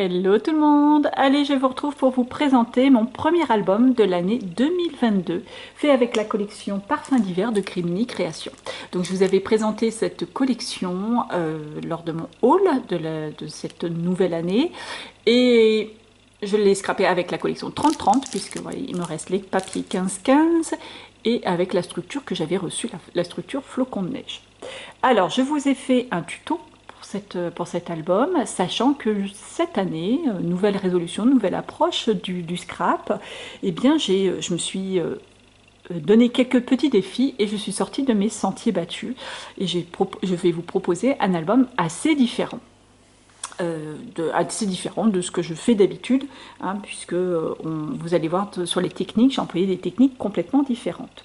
Hello tout le monde! Allez, je vous retrouve pour vous présenter mon premier album de l'année 2022, fait avec la collection Parfums d'hiver de Crimini Création. Donc je vous avais présenté cette collection lors de mon haul de cette nouvelle année, et je l'ai scrappé avec la collection 30-30, puisque voilà, il me reste les papiers 15-15, et avec la structure que j'avais reçue, la structure flocon de neige. Alors, je vous ai fait un tuto pour cet album, sachant que cette année, nouvelle résolution, nouvelle approche du scrap, eh bien, je me suis donné quelques petits défis et je suis sortie de mes sentiers battus. Et je vais vous proposer un album assez différent. Assez différent de ce que je fais d'habitude, hein, puisque vous allez voir sur les techniques, j'ai employé des techniques complètement différentes.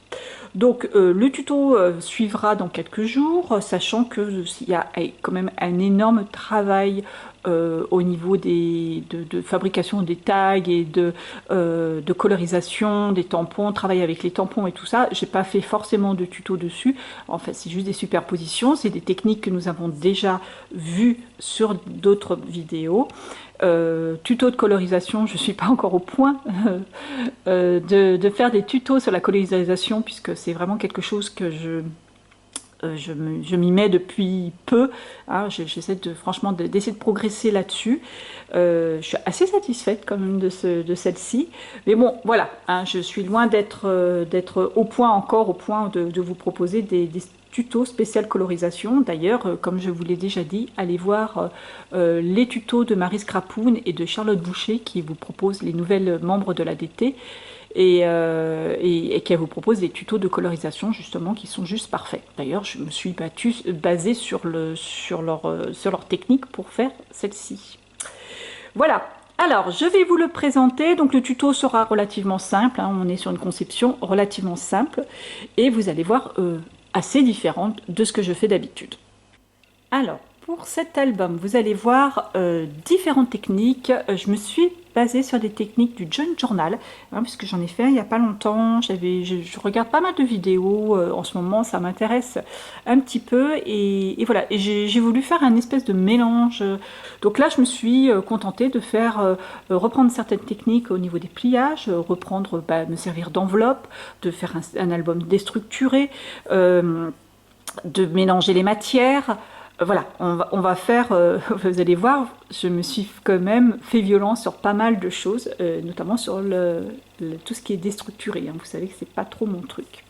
Donc le tuto suivra dans quelques jours, sachant qu'il y a quand même un énorme travail au niveau de fabrication des tags et de colorisation des tampons, travail avec les tampons et tout ça. J'ai pas fait forcément de tuto dessus, en fait c'est juste des superpositions, c'est des techniques que nous avons déjà vues sur d'autres vidéos. Tuto de colorisation, je ne suis pas encore au point de faire des tutos sur la colorisation, puisque c'est vraiment quelque chose que je m'y mets depuis peu, hein. J'essaie franchement d'essayer de progresser là-dessus. Je suis assez satisfaite quand même de celle-ci, mais bon voilà, hein, je suis loin d'être au point, encore au point de vous proposer des tutos spécial colorisation. D'ailleurs, comme je vous l'ai déjà dit, allez voir les tutos de Maryse Crapoun et de Charlotte Boucher, qui vous proposent les nouvelles membres de l'ADT, et qui vous propose des tutos de colorisation justement qui sont juste parfaits. D'ailleurs, je me suis basée sur leur technique pour faire celle-ci. Voilà. Alors, je vais vous le présenter. Donc, le tuto sera relativement simple, hein. On est sur une conception relativement simple et vous allez voir assez différente de ce que je fais d'habitude. Alors, pour cet album, vous allez voir différentes techniques. Je me suis basée sur des techniques du Junk Journal, hein, puisque j'en ai fait un il n'y a pas longtemps. Je regarde pas mal de vidéos en ce moment, ça m'intéresse un petit peu. Et voilà, et j'ai voulu faire un espèce de mélange. Donc là, je me suis contentée de faire reprendre certaines techniques au niveau des pliages, me servir d'enveloppe, de faire un album déstructuré, de mélanger les matières. Voilà, on va faire, vous allez voir, je me suis quand même fait violence sur pas mal de choses, notamment sur tout ce qui est déstructuré, hein. Vous savez que c'est pas trop mon truc.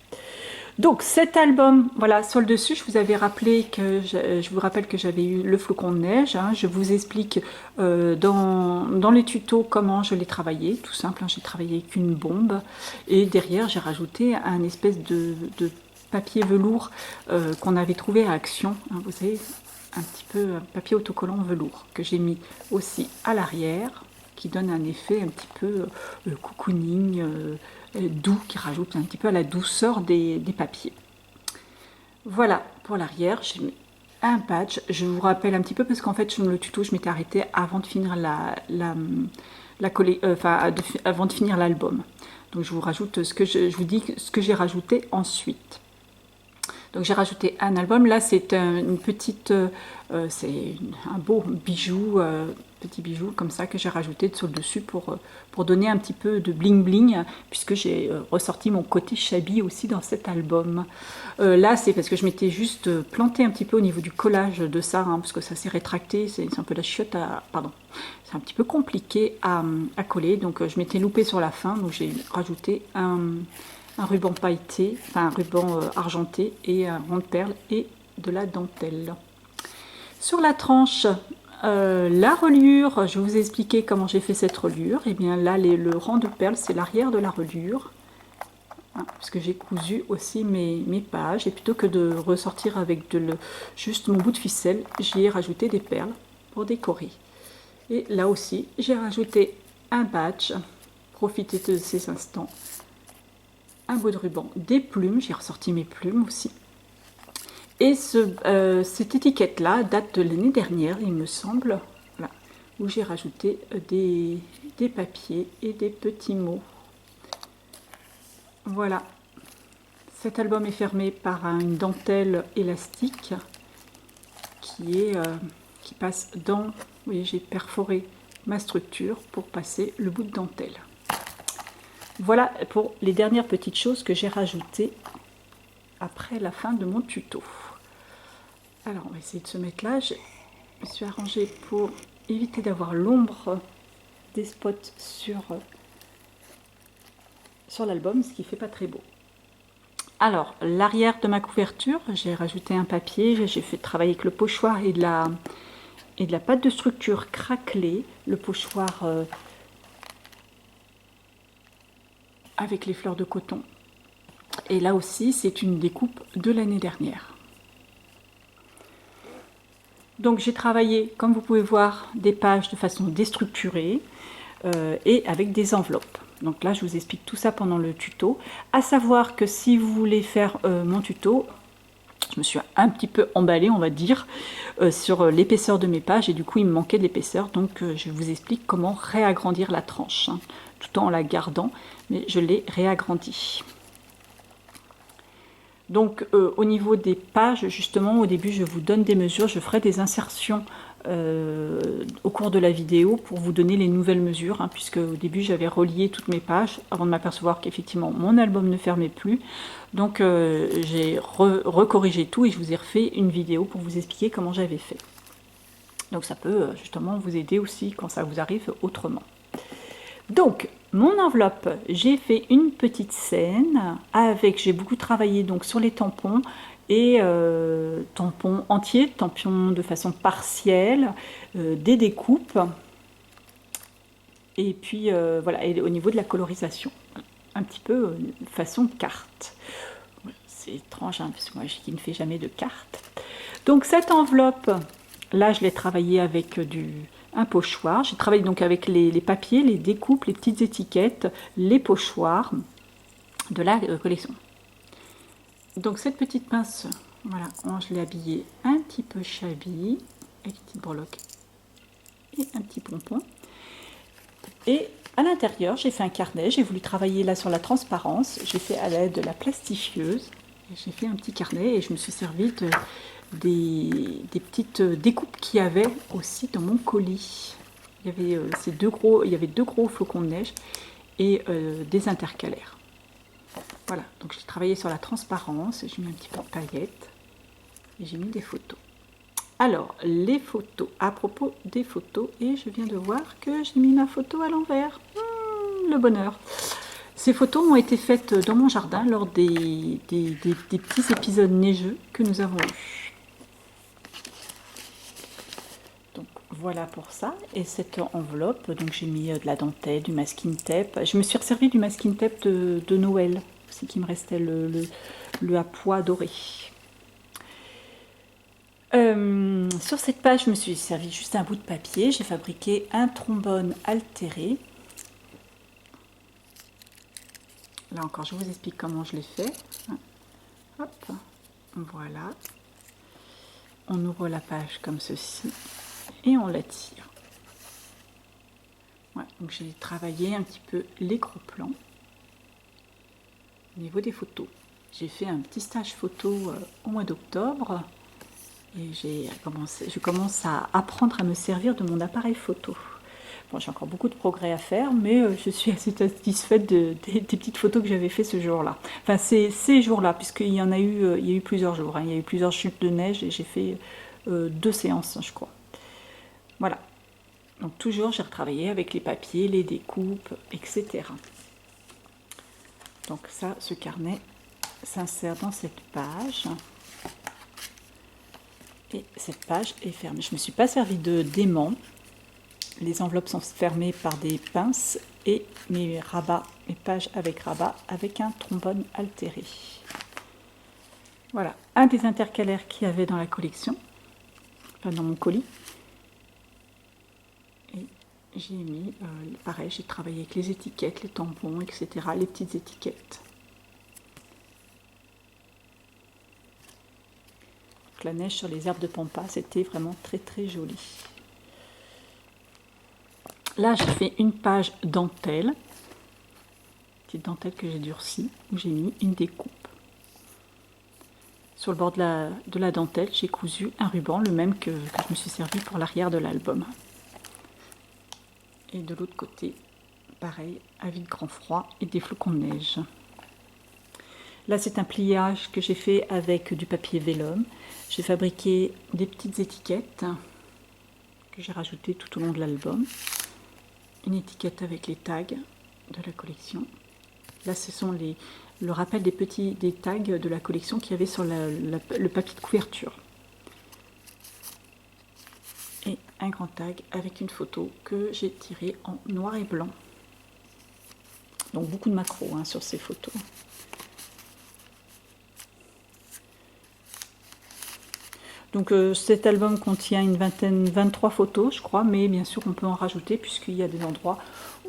Donc cet album, voilà, sur le dessus, je vous avais rappelé que je vous rappelle que j'avais eu le flocon de neige, hein. Je vous explique dans les tutos comment je l'ai travaillé, tout simple, hein. J'ai travaillé avec une bombe et derrière j'ai rajouté un espèce de papier velours qu'on avait trouvé à Action, hein, vous savez, un petit peu papier autocollant velours que j'ai mis aussi à l'arrière, qui donne un effet un petit peu cocooning, doux, qui rajoute un petit peu à la douceur des papiers. Voilà pour l'arrière, j'ai mis un patch. Je vous rappelle un petit peu parce qu'en fait sur le tuto je m'étais arrêtée avant de finir avant de finir l'album. Donc je vous rajoute je vous dis ce que j'ai rajouté ensuite. Donc j'ai rajouté un album. Là c'est une petite, c'est un beau bijou, petit bijou comme ça que j'ai rajouté sur le dessus pour donner un petit peu de bling bling, puisque j'ai ressorti mon côté shabby aussi dans cet album. Là c'est parce que je m'étais juste planté un petit peu au niveau du collage de ça, hein, parce que ça s'est rétracté, c'est un peu la chiotte pardon. C'est un petit peu compliqué à coller, donc je m'étais loupé sur la fin, donc j'ai rajouté un ruban pailleté, enfin un ruban argenté et un rond de perles et de la dentelle. Sur la tranche, la reliure, je vous ai expliqué comment j'ai fait cette reliure. Et bien là, le rang de perles, c'est l'arrière de la reliure, hein, parce que j'ai cousu aussi mes pages. Et plutôt que de ressortir avec juste mon bout de ficelle, j'y ai rajouté des perles pour décorer. Et là aussi, j'ai rajouté un badge. Profitez de ces instants. Un bout de ruban, des plumes, j'ai ressorti mes plumes aussi. Et cette étiquette-là date de l'année dernière, il me semble, voilà, où j'ai rajouté des papiers et des petits mots. Voilà, cet album est fermé par une dentelle élastique qui passe dans, vous voyez, j'ai perforé ma structure pour passer le bout de dentelle. Voilà pour les dernières petites choses que j'ai rajoutées après la fin de mon tuto. Alors on va essayer de se mettre là. Je me suis arrangée pour éviter d'avoir l'ombre des spots sur l'album, ce qui fait pas très beau. Alors l'arrière de ma couverture, j'ai rajouté un papier, j'ai fait travailler avec le pochoir et de la pâte de structure craquelée, le pochoir avec les fleurs de coton. Et là aussi, c'est une découpe de l'année dernière. Donc j'ai travaillé, comme vous pouvez voir, des pages de façon déstructurée et avec des enveloppes. Donc là, je vous explique tout ça pendant le tuto. À savoir que si vous voulez faire mon tuto, je me suis un petit peu emballée, on va dire, sur l'épaisseur de mes pages. Et du coup, il me manquait de l'épaisseur. Donc je vous explique comment réagrandir la tranche, hein, tout en la gardant. Mais je l'ai réagrandie. Donc au niveau des pages, justement, au début je vous donne des mesures, je ferai des insertions au cours de la vidéo pour vous donner les nouvelles mesures, hein, puisque au début j'avais relié toutes mes pages avant de m'apercevoir qu'effectivement mon album ne fermait plus. Donc j'ai recorrigé tout et je vous ai refait une vidéo pour vous expliquer comment j'avais fait. Donc ça peut justement vous aider aussi quand ça vous arrive autrement. Donc, mon enveloppe, j'ai fait une petite scène avec, j'ai beaucoup travaillé donc sur les tampons et tampons entiers, tampons de façon partielle, des découpes et puis voilà, et au niveau de la colorisation, un petit peu façon carte. C'est étrange, hein, parce que moi qui ne fais jamais de carte. Donc cette enveloppe, là je l'ai travaillée avec un pochoir. J'ai travaillé donc avec les papiers, les découpes, les petites étiquettes, les pochoirs de la collection. Donc cette petite pince, voilà, je l'ai habillée un petit peu chabille, avec une petite breloque et un petit pompon. Et à l'intérieur, j'ai fait un carnet, j'ai voulu travailler là sur la transparence. J'ai fait à l'aide de la plastifieuse. J'ai fait un petit carnet et je me suis servi des petites découpes qu'il y avait aussi dans mon colis. Il y avait deux gros flocons de neige et des intercalaires. Voilà, donc j'ai travaillé sur la transparence, j'ai mis un petit peu de paillettes et j'ai mis des photos. Alors, les photos, à propos des photos, et je viens de voir que j'ai mis ma photo à l'envers. Le bonheur. Ces photos ont été faites dans mon jardin lors des petits épisodes neigeux que nous avons eus. Donc voilà pour ça. Et cette enveloppe, donc j'ai mis de la dentelle, du masking tape. Je me suis servi du masking tape de Noël, c'est qui me restait le à pois doré. Sur cette page, je me suis servi juste un bout de papier. J'ai fabriqué un trombone altéré. Là encore, je vous explique comment je l'ai fait. Hop, voilà. On ouvre la page comme ceci et on la tire. Ouais, donc j'ai travaillé un petit peu les gros plans. Au niveau des photos, j'ai fait un petit stage photo au mois d'octobre. Et je commence à apprendre à me servir de mon appareil photo. Bon, j'ai encore beaucoup de progrès à faire, mais je suis assez satisfaite des petites photos que j'avais fait ce jour-là. Enfin, ces jours-là, puisqu'il y en a eu, il y a eu plusieurs jours. Hein. Il y a eu plusieurs chutes de neige et j'ai fait 2 séances, je crois. Voilà. Donc toujours, j'ai retravaillé avec les papiers, les découpes, etc. Donc ça, ce carnet s'insère dans cette page. Et cette page est fermée. Je ne me suis pas servi de d'aimant. Les enveloppes sont fermées par des pinces et mes pages avec rabat avec un trombone altéré. Voilà, un des intercalaires qu'il y avait dans la collection, enfin dans mon colis. Et j'ai mis, pareil, j'ai travaillé avec les étiquettes, les tampons, etc., les petites étiquettes. La neige sur les herbes de pampas, c'était vraiment très très joli. Là, j'ai fait une page dentelle, petite dentelle que j'ai durcie, où j'ai mis une découpe. Sur le bord de la dentelle, j'ai cousu un ruban, le même que je me suis servi pour l'arrière de l'album. Et de l'autre côté, pareil, avis de grand froid et des flocons de neige. Là, c'est un pliage que j'ai fait avec du papier vélum. J'ai fabriqué des petites étiquettes que j'ai rajoutées tout au long de l'album. Une étiquette avec les tags de la collection. Là, ce sont le rappel des tags de la collection qu'il y avait sur le papier de couverture. Et un grand tag avec une photo que j'ai tirée en noir et blanc. Donc beaucoup de macros hein, sur ces photos. Donc cet album contient une 23 photos, je crois, mais bien sûr on peut en rajouter puisqu'il y a des endroits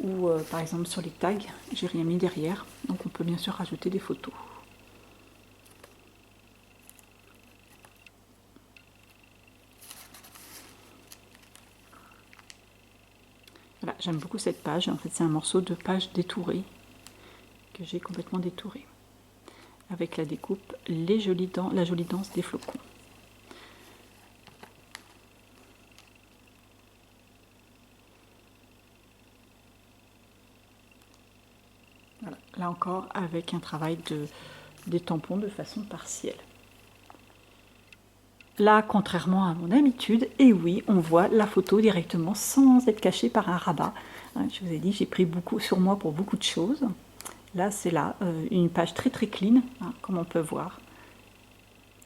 où, par exemple sur les tags, j'ai rien mis derrière. Donc on peut bien sûr rajouter des photos. Voilà, j'aime beaucoup cette page. En fait, c'est un morceau de page détourée que j'ai complètement détouré. Avec la découpe, la jolie danse des flocons. Voilà, là encore avec un travail des tampons de façon partielle. Là, contrairement à mon habitude, et oui, on voit la photo directement sans être caché par un rabat. Je vous ai dit, j'ai pris beaucoup sur moi pour beaucoup de choses. Là, c'est une page très très clean, hein, comme on peut voir.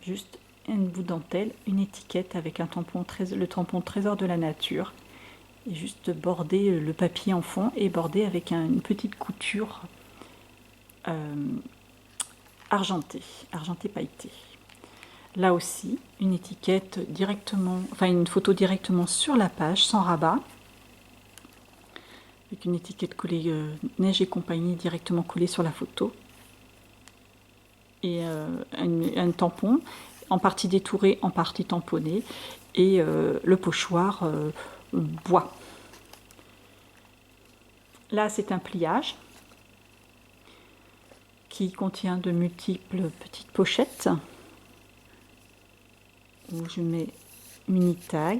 Juste un bout de dentelle, une étiquette avec le tampon trésor de la nature. Et juste border le papier en fond et border avec une petite couture argentée pailletée. Là aussi, une étiquette directement, enfin une photo directement sur la page, sans rabat. Avec une étiquette collée Neige et compagnie directement collée sur la photo. Et un tampon, en partie détouré, en partie tamponné. Et le pochoir bois. Là, c'est un pliage qui contient de multiples petites pochettes où je mets mini tags,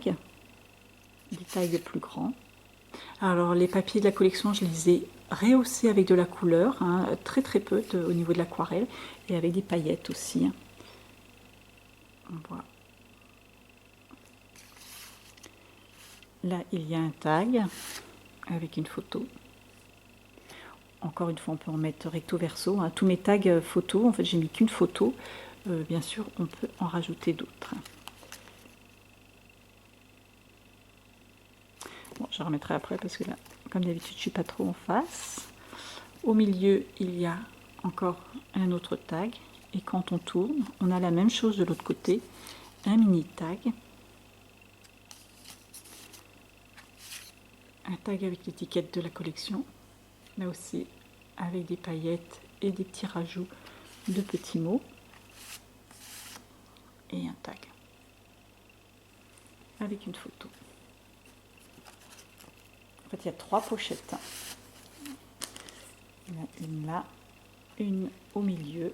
des tags plus grands. Alors les papiers de la collection, je les ai rehaussés avec de la couleur, hein, très très peu au niveau de l'aquarelle, et avec des paillettes aussi. Hein. On voit. Là, il y a un tag avec une photo. Encore une fois, on peut en mettre recto verso. Hein. Tous mes tags photos, en fait, j'ai mis qu'une photo. Bien sûr, on peut en rajouter d'autres. Bon, je remettrai après parce que là, comme d'habitude, je suis pas trop en face. Au milieu, il y a encore un autre tag. Et quand on tourne, on a la même chose de l'autre côté. Un mini tag. Un tag avec l'étiquette de la collection. Là aussi, avec des paillettes et des petits rajouts de petits mots. Et un tag. Avec une photo. En fait, il y a 3 pochettes. Il y en a une là, une au milieu.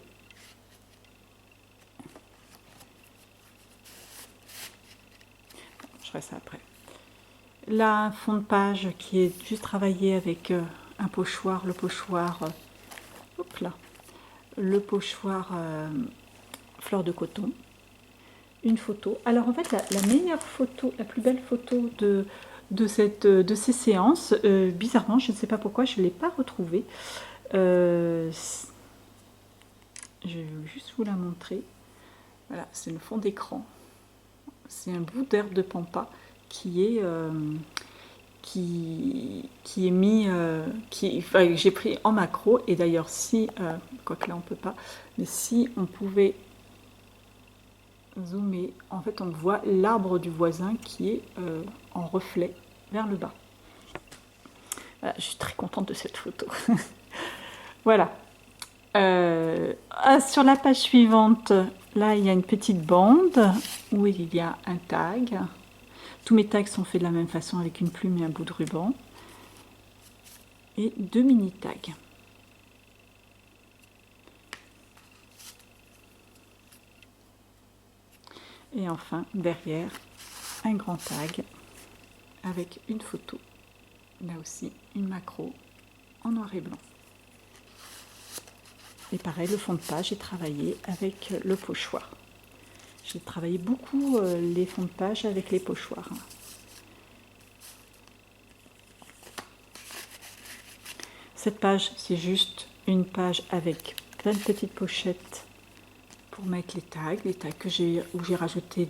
Je ferai ça après. Là, un fond de page qui est juste travaillé avec un pochoir, le pochoir, hop là, le pochoir fleur de coton. Une photo. Alors en fait, la meilleure photo, la plus belle photo de ces séances, bizarrement, je ne sais pas pourquoi, je ne l'ai pas retrouvée. Je vais juste vous la montrer. Voilà, c'est le fond d'écran. C'est un bout d'herbe de pampa qui est mis, enfin, j'ai pris en macro. Et d'ailleurs, si, quoique là on peut pas, mais si on pouvait zoomer, en fait, on voit l'arbre du voisin qui est en reflet vers le bas. Voilà, je suis très contente de cette photo. Voilà. Sur la page suivante, là, il y a une petite bande où il y a un tag. Tous mes tags sont faits de la même façon avec une plume et un bout de ruban. Et 2 mini tags. Et enfin, derrière, un grand tag avec une photo Là aussi, une macro en noir et blanc. Et pareil, le fond de page, j'ai travaillé avec le pochoir. J'ai travaillé beaucoup les fonds de page avec les pochoirs. Cette page, c'est juste une page avec plein de petites pochettes pour mettre les tags que où j'ai rajouté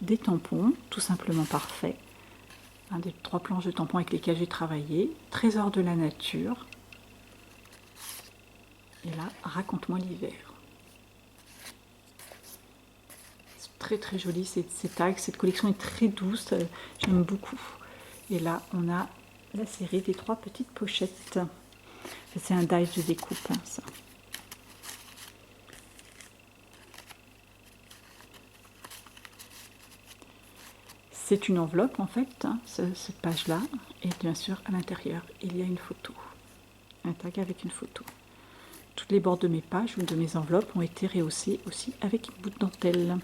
des tampons, tout simplement parfaits. Des 3 planches de tampons avec lesquelles j'ai travaillé. Trésor de la nature. Et là, raconte-moi l'hiver. C'est très très joli ces tags. Cette collection est très douce. J'aime beaucoup. Et là, on a la série des 3 petites pochettes. C'est un die de découpe, hein, ça. C'est une enveloppe en fait, hein, cette page-là. Et bien sûr, à l'intérieur, il y a une photo. Un tag avec une photo. Toutes les bords de mes pages ou de mes enveloppes ont été rehaussées aussi avec une bout de dentelle.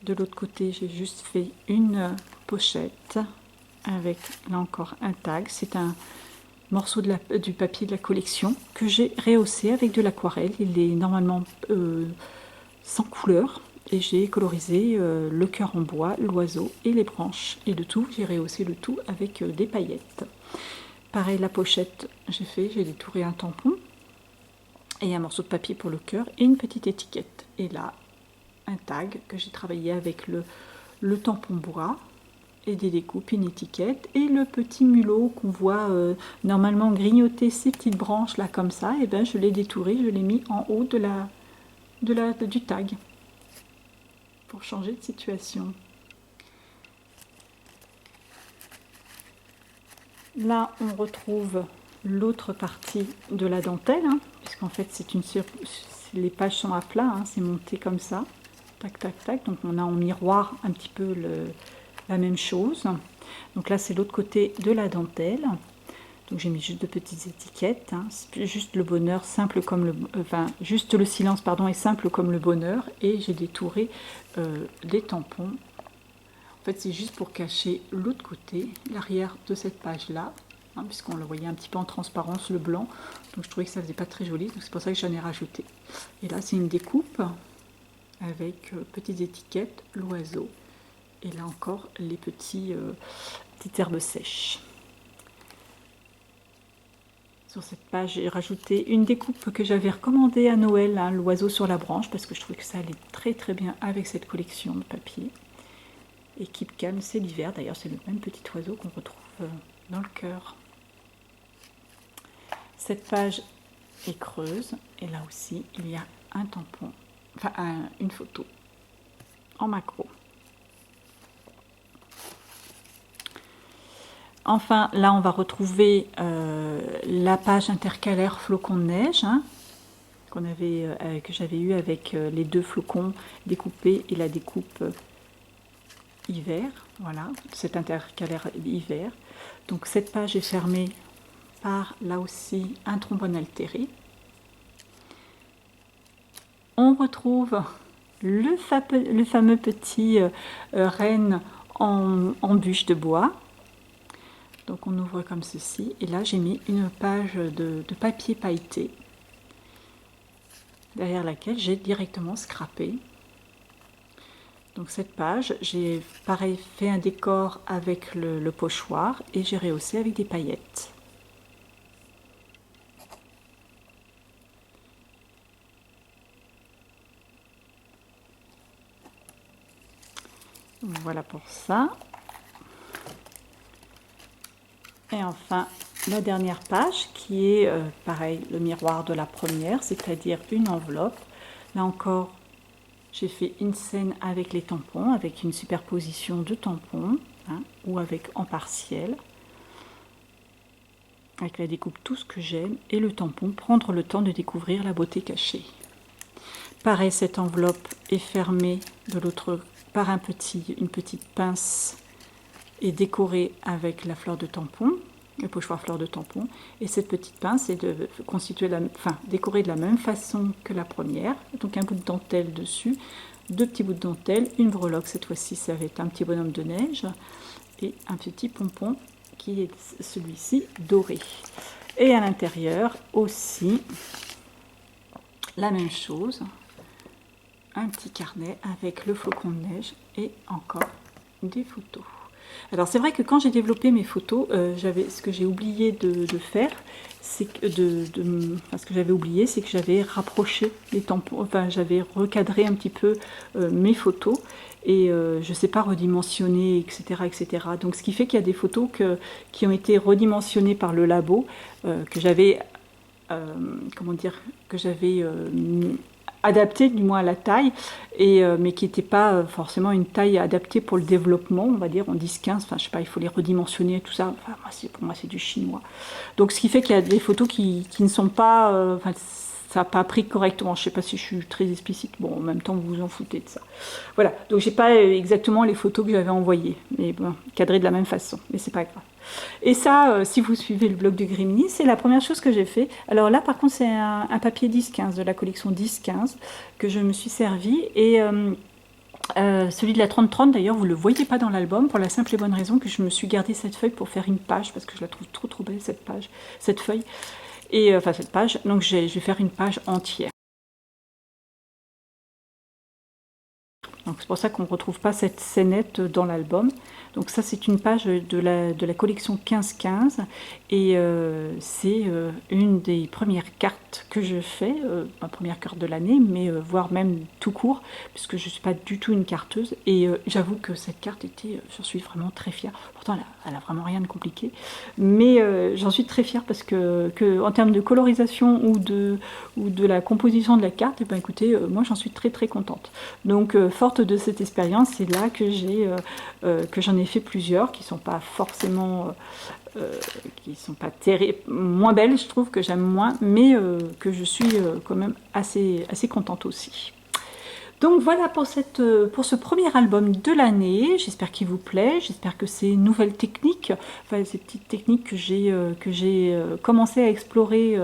De l'autre côté, j'ai juste fait une pochette avec, là encore, un tag. C'est un morceau du papier de la collection que j'ai rehaussé avec de l'aquarelle. Il est normalement sans couleur et j'ai colorisé le cœur en bois, l'oiseau et les branches. Et le tout, j'ai rehaussé le tout avec des paillettes. Pareil, la pochette, j'ai détouré un tampon et un morceau de papier pour le cœur et une petite étiquette. Et là, un tag que j'ai travaillé avec le tampon bois et des découpes, une étiquette et le petit mulot qu'on voit normalement grignoter ces petites branches là comme ça. Et ben je l'ai détouré, je l'ai mis en haut du tag pour changer de situation. Là, on retrouve l'autre partie de la dentelle, hein, puisqu'en fait, les pages sont à plat, hein, c'est monté comme ça, tac, tac, tac. Donc, on a en miroir un petit peu la même chose. Donc là, c'est l'autre côté de la dentelle. Donc, j'ai mis juste de petites étiquettes, hein, juste le bonheur, simple comme juste le silence, pardon, est simple comme le bonheur. Et j'ai détouré des tampons. En fait, c'est juste pour cacher l'autre côté, l'arrière de cette page-là, hein, puisqu'on le voyait un petit peu en transparence, le blanc. Donc, je trouvais que ça faisait pas très joli, donc c'est pour ça que j'en ai rajouté. Et là, c'est une découpe avec petites étiquettes, l'oiseau. Et là encore, les petites herbes sèches. Sur cette page, j'ai rajouté une découpe que j'avais recommandée à Noël, hein, l'oiseau sur la branche, parce que je trouvais que ça allait très très bien avec cette collection de papier. Et Keep Calm, c'est l'hiver. D'ailleurs, c'est le même petit oiseau qu'on retrouve dans le cœur. Cette page est creuse. Et là aussi, il y a un tampon, une photo en macro. Enfin, là, on va retrouver la page intercalaire flocon de neige, hein, que j'avais eu avec les 2 flocons découpés et la découpe hiver. Voilà, cet intercalaire hiver. Donc, cette page est fermée par, là aussi, un trombone altéré. On retrouve le fameux petit renne en bûche de bois. Donc on ouvre comme ceci, et là j'ai mis une page de papier pailleté, derrière laquelle j'ai directement scrappé. Donc cette page, j'ai pareil fait un décor avec le pochoir, et j'ai rehaussé avec des paillettes. Voilà pour ça. Et enfin, la dernière page qui est pareil, le miroir de la première, c'est-à-dire une enveloppe. Là encore, j'ai fait une scène avec les tampons, avec une superposition de tampons, hein, ou avec en partiel. Avec la découpe tout ce que j'aime et le tampon, prendre le temps de découvrir la beauté cachée. Pareil, cette enveloppe est fermée de l'autre par une petite pince et décorée avec la fleur de tampon. le pochoir fleur de tampon. Et cette petite pince est décorée de la même façon que la première. Donc un bout de dentelle dessus, deux petits bouts de dentelle, une breloque, cette fois-ci ça va être un petit bonhomme de neige, et un petit pompon qui est celui-ci doré. Et à l'intérieur aussi, la même chose, un petit carnet avec le flocon de neige et encore des photos. Alors c'est vrai que quand j'ai développé mes photos, ce que j'ai oublié de faire, c'est que ce que j'avais oublié, c'est que j'avais rapproché les tampons, enfin j'avais recadré un petit peu mes photos et je ne sais pas redimensionner, etc., etc. Donc ce qui fait qu'il y a des photos qui ont été redimensionnées par le labo, que j'avais, comment dire, que j'avais adapté du moins à la taille, mais qui n'était pas forcément une taille adaptée pour le développement, on va dire en 10-15, enfin je sais pas, il faut les redimensionner, tout ça, enfin, pour moi c'est du chinois. Donc ce qui fait qu'il y a des photos qui ne sont pas, enfin ça n'a pas pris correctement, je sais pas si je suis très explicite, bon en même temps vous vous en foutez de ça. Voilà, donc j'ai pas exactement les photos que j'avais envoyées, mais bon, cadrées de la même façon, mais c'est pas grave. Et ça, si vous suivez le blog de Grimini, c'est la première chose que j'ai fait. Alors là, par contre, c'est un papier 10-15 de la collection 10-15 que je me suis servi. Et celui de la 30-30, d'ailleurs, vous ne le voyez pas dans l'album pour la simple et bonne raison que je me suis gardé cette feuille pour faire une page parce que je la trouve trop trop belle, cette feuille. Et enfin, cette page. Donc, je vais faire une page entière. Donc c'est pour ça qu'on ne retrouve pas cette scénette dans l'album. Donc ça c'est une page de la collection 15-15 et c'est une des premières cartes que je fais, ma première carte de l'année, mais voire même tout court, puisque je ne suis pas du tout une carteuse. Et j'avoue que cette carte j'en suis vraiment très fière. Pourtant elle a vraiment rien de compliqué, mais j'en suis très fière parce que en termes de colorisation ou de la composition de la carte, et ben écoutez, moi j'en suis très très contente. Donc forte de cette expérience, c'est là que j'en ai fait plusieurs qui sont pas forcément qui sont pas moins belles, je trouve, que j'aime moins, mais que je suis quand même assez contente aussi. Donc voilà pour ce premier album de l'année. J'espère qu'il vous plaît, j'espère que ces nouvelles techniques, enfin ces petites techniques que j'ai commencé à explorer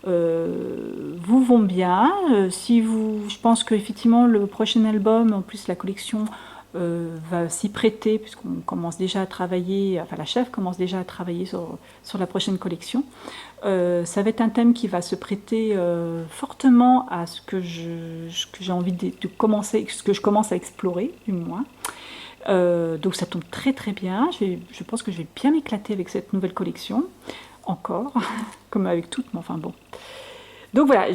vous vont bien. Je pense qu'effectivement le prochain album, en plus la collection va s'y prêter puisqu'on commence déjà à travailler, enfin la chef commence déjà à travailler sur la prochaine collection. Ça va être un thème qui va se prêter fortement à ce que j'ai envie de commencer, ce que je commence à explorer du moins. Donc ça tombe très très bien. Je pense que je vais bien m'éclater avec cette nouvelle collection, encore, comme avec toutes, mais enfin bon. Donc voilà,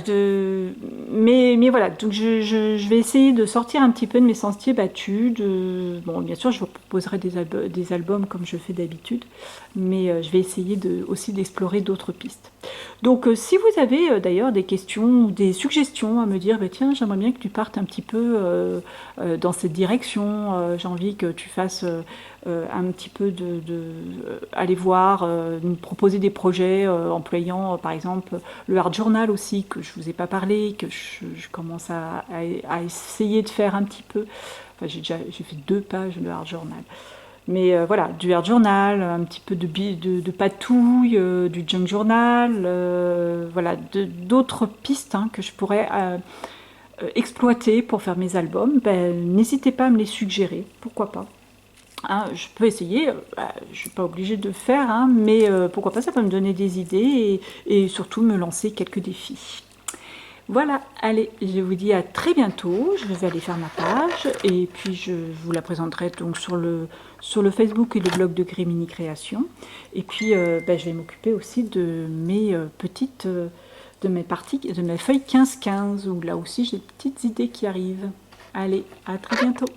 mais voilà, donc je vais essayer de sortir un petit peu de mes sentiers battus. Bon, bien sûr, je vous proposerai des albums comme je fais d'habitude, mais je vais essayer aussi d'explorer d'autres pistes. Donc si vous avez d'ailleurs des questions ou des suggestions à me dire, bah, tiens, j'aimerais bien que tu partes un petit peu dans cette direction, j'ai envie que tu fasses un petit peu aller voir, nous proposer des projets employant par exemple le Art Journal aussi, que je vous ai pas parlé, que je commence à essayer de faire un petit peu. Enfin, j'ai fait 2 pages de Art Journal. Mais voilà, du Art Journal, un petit peu de patouille, du Junk Journal, voilà, d'autres pistes hein, que je pourrais exploiter pour faire mes albums. Ben, n'hésitez pas à me les suggérer, pourquoi pas. Hein, je peux essayer, je ne suis pas obligée de faire, hein, mais pourquoi pas, ça peut me donner des idées et surtout me lancer quelques défis. Voilà, allez, je vous dis à très bientôt. Je vais aller faire ma page et puis je vous la présenterai donc sur le Facebook et le blog de Grimini Création. Et puis ben, je vais m'occuper aussi de mes de mes feuilles 15-15 où là aussi j'ai des petites idées qui arrivent. Allez, à très bientôt.